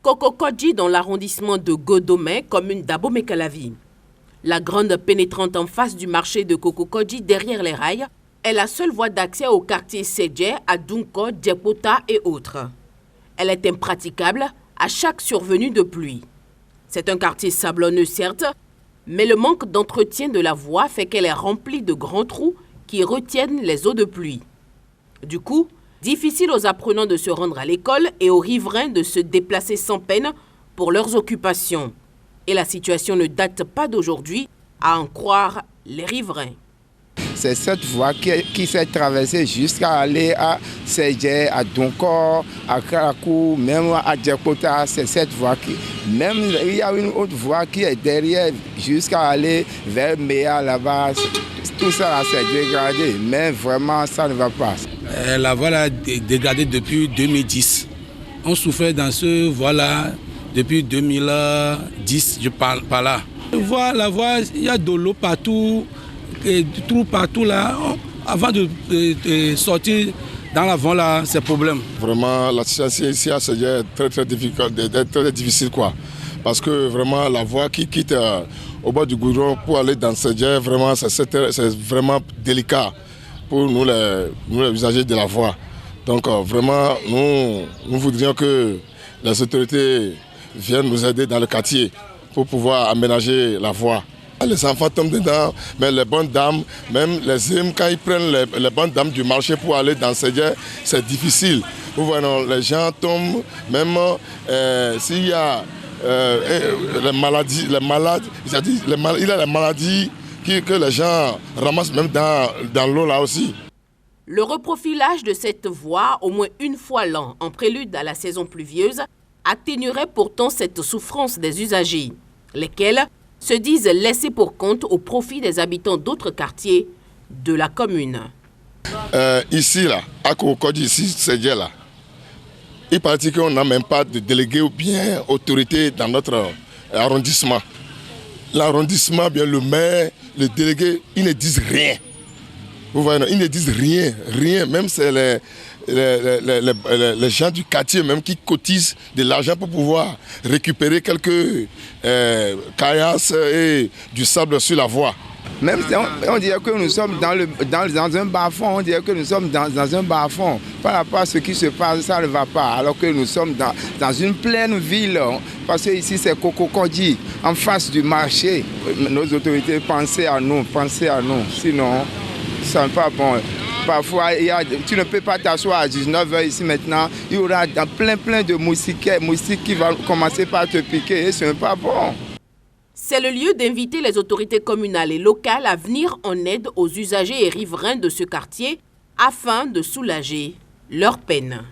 Kokokodji dans l'arrondissement de Godomé, commune d'Abomey-Calavi. La grande pénétrante en face du marché de Kokokodji derrière les rails est la seule voie d'accès au quartier Sédje, à Dunko, Djekpota et autres. Elle est impraticable à chaque survenue de pluie. C'est un quartier sablonneux certes, mais le manque d'entretien de la voie fait qu'elle est remplie de grands trous qui retiennent les eaux de pluie. Du coup, difficile aux apprenants de se rendre à l'école et aux riverains de se déplacer sans peine pour leurs occupations. Et la situation ne date pas d'aujourd'hui, à en croire les riverains. C'est cette voie qui s'est traversée jusqu'à aller à Sédje, à Donkor, à Karakou, même à Djekpota. C'est cette voie qui... Même il y a une autre voie qui est derrière jusqu'à aller vers Méa là-bas. Tout ça là, c'est dégradé, mais vraiment ça ne va pas. La voie là est dégradée depuis 2010. On souffrait dans ce voie-là depuis 2010, je parle par là. La voie, il y a de l'eau partout, et du trou partout là. Avant de sortir dans l'avant là, c'est problème. Vraiment, la situation ici à Sédje est très difficile quoi. Parce que vraiment la voie qui quitte au bord du goudron pour aller dans Sédje, vraiment c'est vraiment délicat pour nous les usagers de la voie. Donc vraiment nous voudrions que les autorités viennent nous aider dans le quartier pour pouvoir aménager la voie. Les enfants tombent dedans, mais les bonnes dames, même les hommes, quand ils prennent les bonnes dames du marché pour aller dans Sédje, c'est difficile. Vous voyez, les gens tombent, même s'il y a les maladies, il y a les maladies que les gens ramassent même dans l'eau là aussi. Le reprofilage de cette voie, au moins une fois l'an, en prélude à la saison pluvieuse, atténuerait pourtant cette souffrance des usagers, lesquels se disent laissés pour compte au profit des habitants d'autres quartiers de la commune. Ici, là, à Kokokodji, ici, Sédje, là, il paraît qu'on n'a même pas de délégué ou bien autorité dans notre arrondissement. L'arrondissement, bien le maire, le délégué, ils ne disent rien. Vous voyez, ils ne disent rien. Même c'est les gens du quartier même qui cotisent de l'argent pour pouvoir récupérer quelques caillasses et du sable sur la voie. Même si on dirait que nous sommes dans un bas-fond, on dirait que nous sommes dans un bas-fond. Par rapport à ce qui se passe, ça ne va pas. Alors que nous sommes dans une pleine ville, parce que ici c'est Kokokodji, en face du marché. Nos autorités, pensez à nous, sinon ça n'est pas bon. Parfois, tu ne peux pas t'asseoir à 19h ici maintenant, il y aura plein de moustiques qui vont commencer par te piquer et ce n'est pas bon. C'est le lieu d'inviter les autorités communales et locales à venir en aide aux usagers et riverains de ce quartier afin de soulager leur peine.